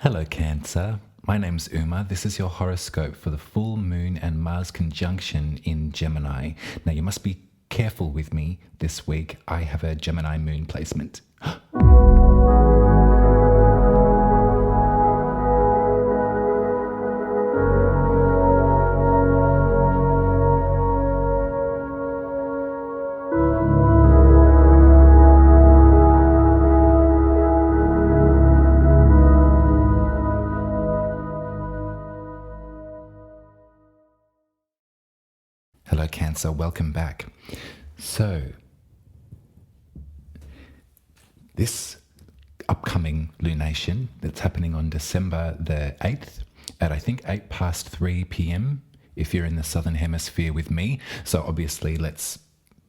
Hello, Cancer. My name's Uma. This is your horoscope for the full moon and Mars conjunction in Gemini. Now, you must be careful with me this week. I have a Gemini moon placement. Hello, Cancer. Welcome back. So, this upcoming lunation that's happening on December the 8th at I think 8 past 3 p.m. if you're in the Southern Hemisphere with me. So obviously let's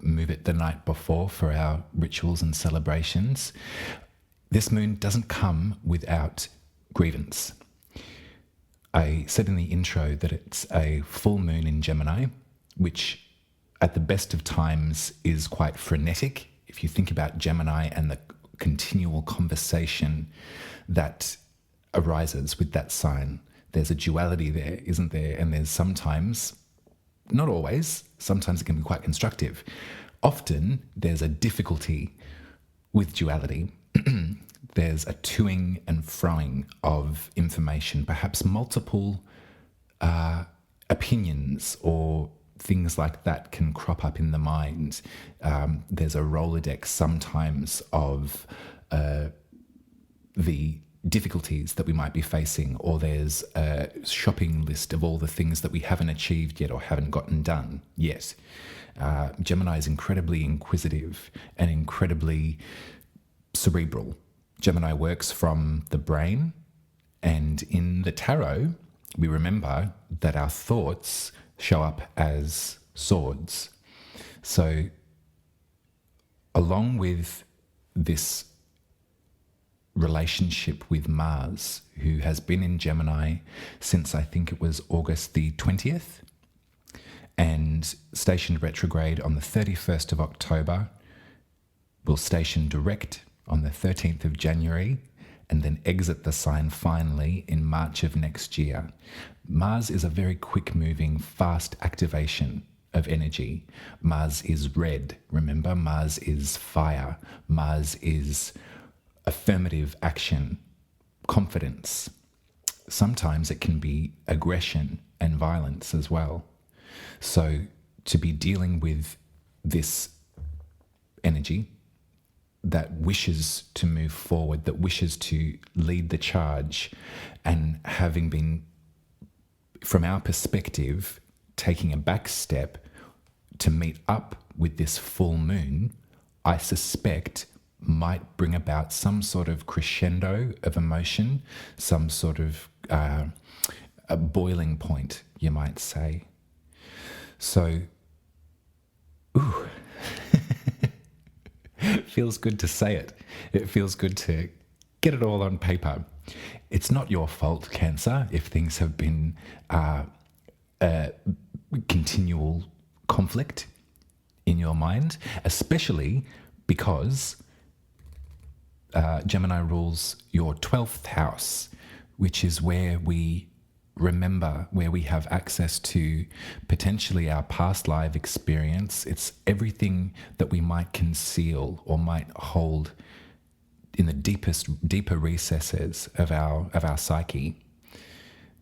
move it the night before for our rituals and celebrations. This moon doesn't come without grievance. I said in the intro that it's a full moon in Gemini, which at the best of times is quite frenetic. If you think about Gemini and the continual conversation that arises with that sign, there's a duality there, isn't there? And there's sometimes, not always, sometimes it can be quite constructive. Often there's a difficulty with duality. There's a toing and froing of information, perhaps multiple opinions or things like that can crop up in the mind. There's a Rolodex sometimes of the difficulties that we might be facing, or there's a shopping list of all the things that we haven't achieved yet or haven't gotten done yet. Gemini is incredibly inquisitive and incredibly cerebral. Gemini works from the brain, and in the tarot, we remember that our thoughts show up as swords. So, along with this relationship with Mars, who has been in Gemini since I think it was August the 20th, and stationed retrograde on the 31st of October, will station direct on the 13th of January, and then exit the sign finally in March of next year. Mars is a very quick-moving, fast activation of energy. Mars is red. Remember, Mars is fire. Mars is affirmative action, confidence. Sometimes it can be aggression and violence as well. So to be dealing with this energy that wishes to move forward, that wishes to lead the charge, and having been, from our perspective, taking a back step to meet up with this full moon, I suspect might bring about some sort of crescendo of emotion, some sort of a boiling point, you might say. So, ooh. It feels good to say it. It feels good to get it all on paper. It's not your fault, Cancer, if things have been continual conflict in your mind, especially because Gemini rules your 12th house, which is where we remember, where we have access to potentially our past life experience. It's everything that we might conceal or might hold in the deeper recesses of our psyche.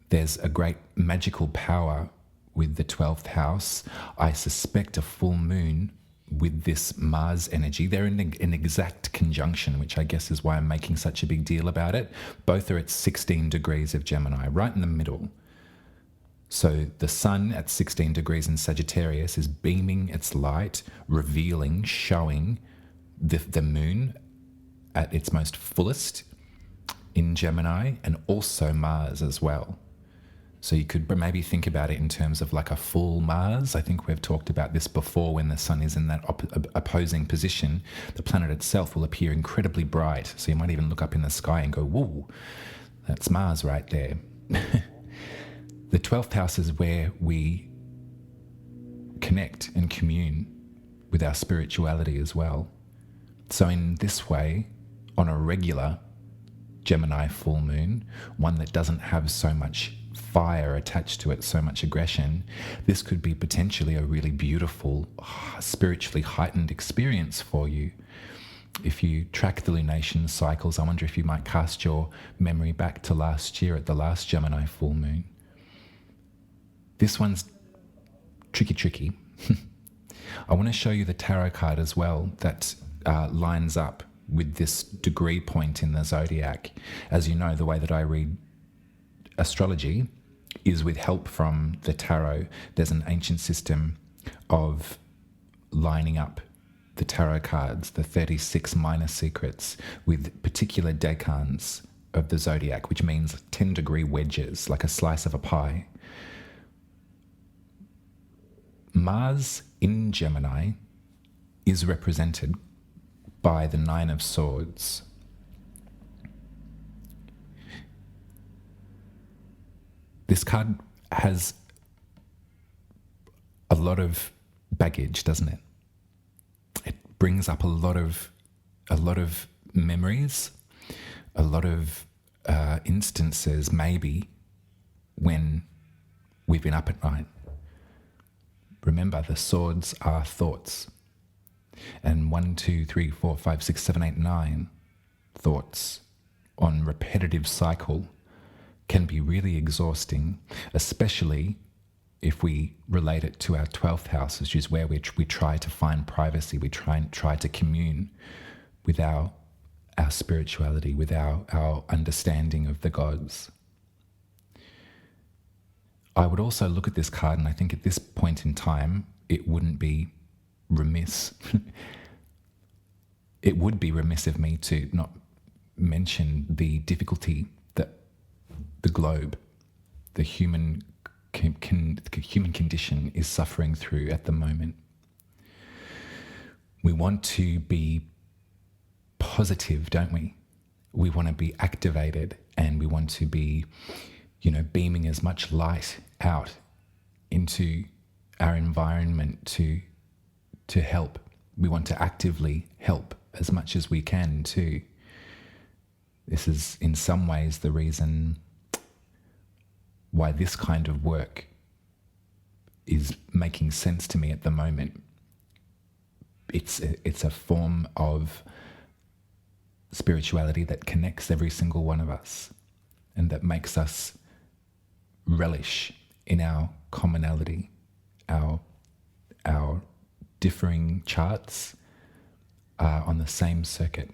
There's a great magical power with the 12th house. I suspect a full moon with this Mars energy. They're in an exact conjunction, which I guess is why I'm making such a big deal about it. Both are at 16 degrees of Gemini, right in the middle. So the sun at 16 degrees in Sagittarius is beaming its light, revealing, showing the moon at its most fullest in Gemini, and also Mars as well. So you could maybe think about it in terms of like a full Mars. I think we've talked about this before. When the sun is in that opposing position, the planet itself will appear incredibly bright. So you might even look up in the sky and go, whoa, that's Mars right there. The 12th house is where we connect and commune with our spirituality as well. So in this way, on a regular Gemini full moon, one that doesn't have so much fire attached to it, so much aggression, this could be potentially a really beautiful, spiritually heightened experience for you. If you track the lunation cycles, I wonder if you might cast your memory back to last year at the last Gemini full moon. This one's tricky. I want to show you the tarot card as well that lines up with this degree point in the zodiac. As you know, the way that I read astrology is with help from the tarot. There's an ancient system of lining up the tarot cards, the 36 minor secrets, with particular decans of the zodiac, which means 10-degree wedges, like a slice of a pie. Mars in Gemini is represented by the Nine of Swords. This card has a lot of baggage, doesn't it? It brings up a lot of memories, a lot of instances, maybe, when we've been up at night. Remember, the swords are thoughts. And 1, 2, 3, 4, 5, 6, 7, 8, 9 thoughts on repetitive cycle can be really exhausting, especially if we relate it to our 12th house, which is where we try to find privacy, we try to commune with our spirituality, with our understanding of the gods. I would also look at this card, and I think at this point in time, it wouldn't be remiss. It would be remiss of me to not mention the difficulty that the globe, the human condition is suffering through at the moment. We want to be positive, don't we? We want to be activated, and we want to be, beaming as much light out into our environment to help. We want to actively help as much as we can too. This is in some ways the reason why this kind of work is making sense to me at the moment. It's a form of spirituality that connects every single one of us and that makes us relish in our commonality, our differing charts are on the same circuit.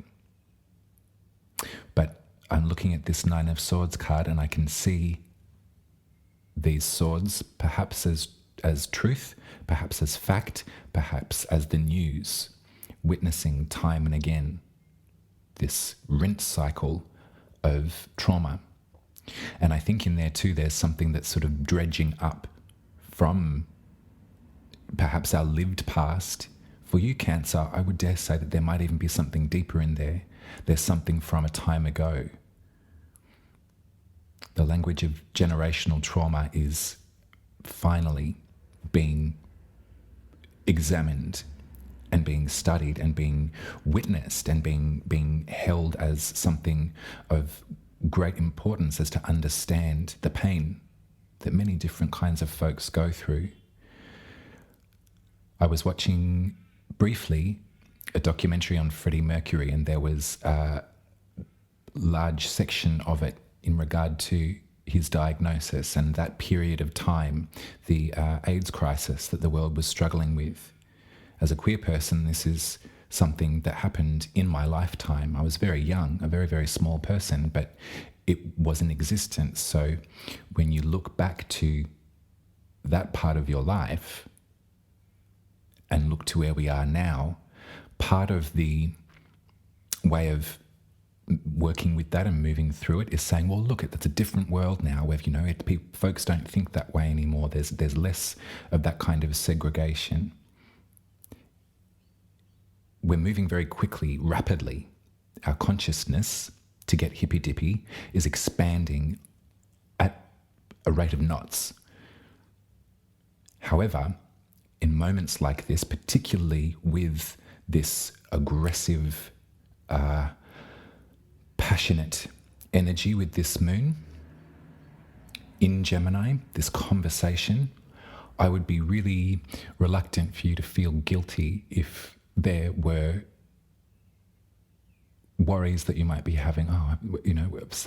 But I'm looking at this Nine of Swords card, and I can see these swords perhaps as truth, perhaps as fact, perhaps as the news, witnessing time and again this rinse cycle of trauma. And I think in there too, there's something that's sort of dredging up from perhaps our lived past. For you, Cancer, I would dare say that there might even be something deeper in there. There's something from a time ago. The language of generational trauma is finally being examined and being studied and being witnessed and being held as something of great importance, as to understand the pain that many different kinds of folks go through. I was watching briefly a documentary on Freddie Mercury, and there was a large section of it in regard to his diagnosis and that period of time, the AIDS crisis that the world was struggling with. As a queer person, this is something that happened in my lifetime. I was very young, a very, very small person, but it was in existence. So when you look back to that part of your life and look to where we are now, part of the way of working with that and moving through it is saying, well, look, it's a different world now where, folks don't think that way anymore. There's less of that kind of segregation. We're moving very quickly, rapidly. Our consciousness, to get hippy-dippy, is expanding at a rate of knots. However, in moments like this, particularly with this aggressive, passionate energy with this moon in Gemini, this conversation, I would be really reluctant for you to feel guilty if there were worries that you might be having. Oh,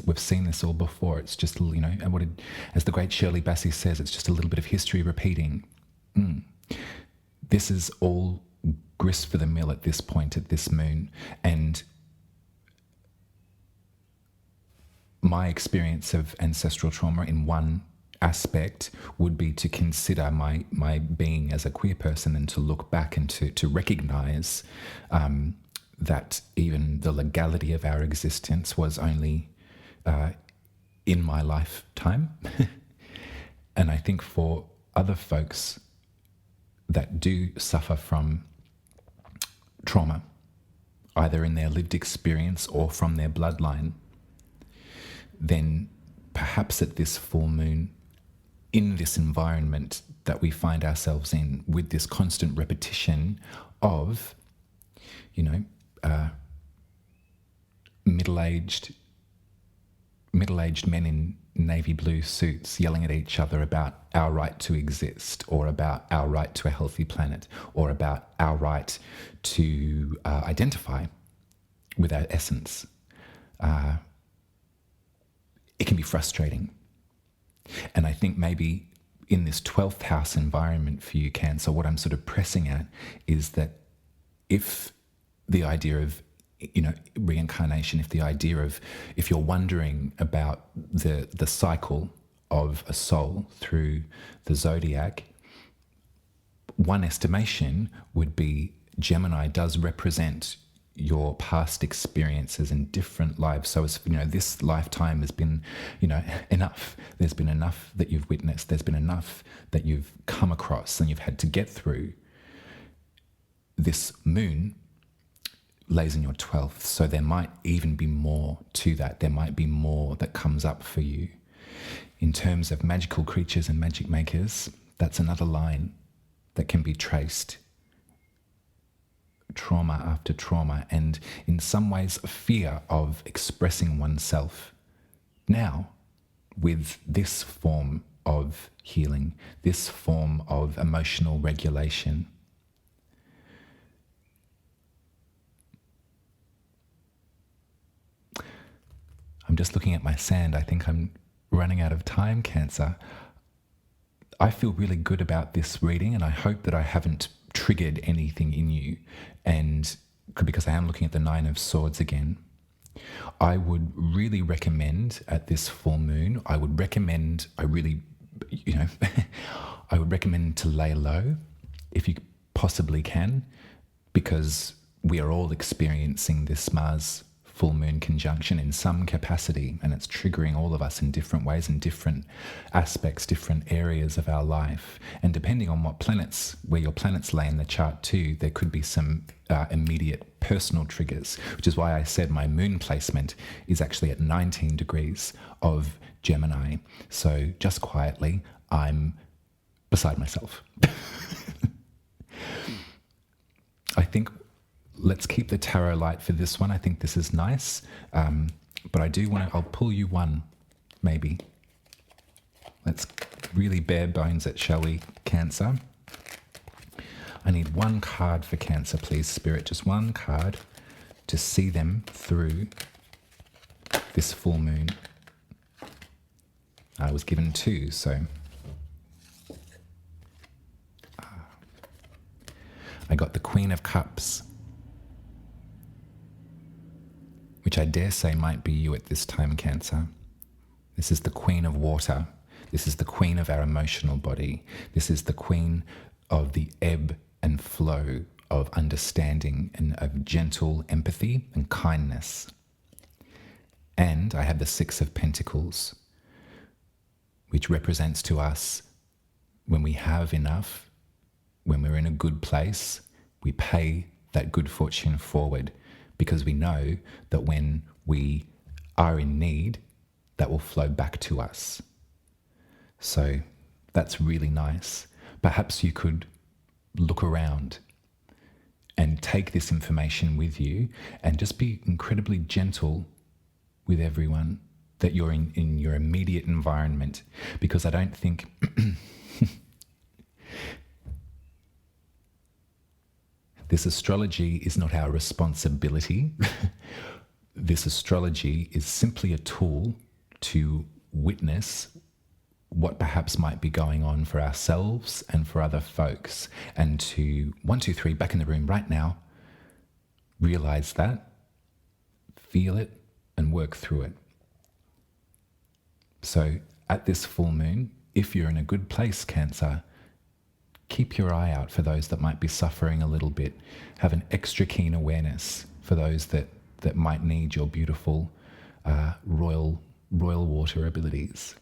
we've seen this all before. It's just, and as the great Shirley Bassey says, it's just a little bit of history repeating. This is all grist for the mill at this point, at this moon. And my experience of ancestral trauma in one aspect would be to consider my being as a queer person and to look back and to recognize that even the legality of our existence was only in my lifetime. And I think for other folks that do suffer from trauma, either in their lived experience or from their bloodline, then perhaps at this full moon, in this environment that we find ourselves in, with this constant repetition of, middle-aged men in navy blue suits yelling at each other about our right to exist, or about our right to a healthy planet, or about our right to identify with our essence. It can be frustrating. And I think maybe in this 12th house environment for you, Cancer, what I'm sort of pressing at is that if the idea of, reincarnation, if you're wondering about the cycle of a soul through the zodiac, one estimation would be Gemini does represent your past experiences in different lives. So as this lifetime has been, enough. There's been enough that you've witnessed. There's been enough that you've come across and you've had to get through. This moon lays in your 12th. So there might even be more to that. There might be more that comes up for you. In terms of magical creatures and magic makers, that's another line that can be traced. Trauma after trauma, and in some ways a fear of expressing oneself. Now, with this form of healing, this form of emotional regulation, I'm just looking at my sand. I think I'm running out of time, Cancer. I feel really good about this reading, and I hope that I haven't triggered anything in you. And because I am looking at the 9 of Swords again, I would really recommend at this full moon, I would recommend to lay low if you possibly can, because we are all experiencing this Mars full moon conjunction in some capacity, and it's triggering all of us in different ways, in different aspects, different areas of our life. And depending on where your planets lay in the chart too, there could be some immediate personal triggers, which is why I said my moon placement is actually at 19 degrees of Gemini. So just quietly, I'm beside myself. I think let's keep the tarot light for this one. I think this is nice. But I do I'll pull you one, maybe. Let's really bare bones it, shall we, Cancer? I need one card for Cancer, please, Spirit. Just one card to see them through this full moon. I was given 2, so... I got the Queen of Cups, which I dare say might be you at this time, Cancer. This is the Queen of Water. This is the Queen of our emotional body. This is the Queen of the ebb and flow of understanding and of gentle empathy and kindness. And I have the 6 of Pentacles, which represents to us when we have enough, when we're in a good place, we pay that good fortune forward, because we know that when we are in need, that will flow back to us. So that's really nice. Perhaps you could look around and take this information with you and just be incredibly gentle with everyone. that you're in your immediate environment, because I don't think this astrology is not our responsibility. This astrology is simply a tool to witness what perhaps might be going on for ourselves and for other folks, and to 1, 2, 3 back in the room right now, realize that, feel it, and work through it. So at this full moon, if you're in a good place, Cancer, keep your eye out for those that might be suffering a little bit. Have an extra keen awareness for those that might need your beautiful royal water abilities.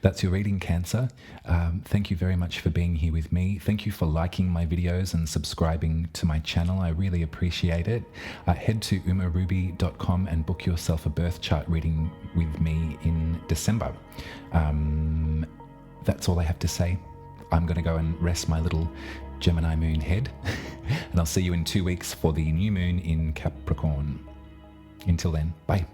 That's your reading, Cancer. Thank you very much for being here with me. Thank you for liking my videos and subscribing to my channel. I really appreciate it. Head to umaruby.com and book yourself a birth chart reading with me in December. That's all I have to say. I'm going to go and rest my little Gemini moon head. And I'll see you in 2 weeks for the new moon in Capricorn. Until then, bye.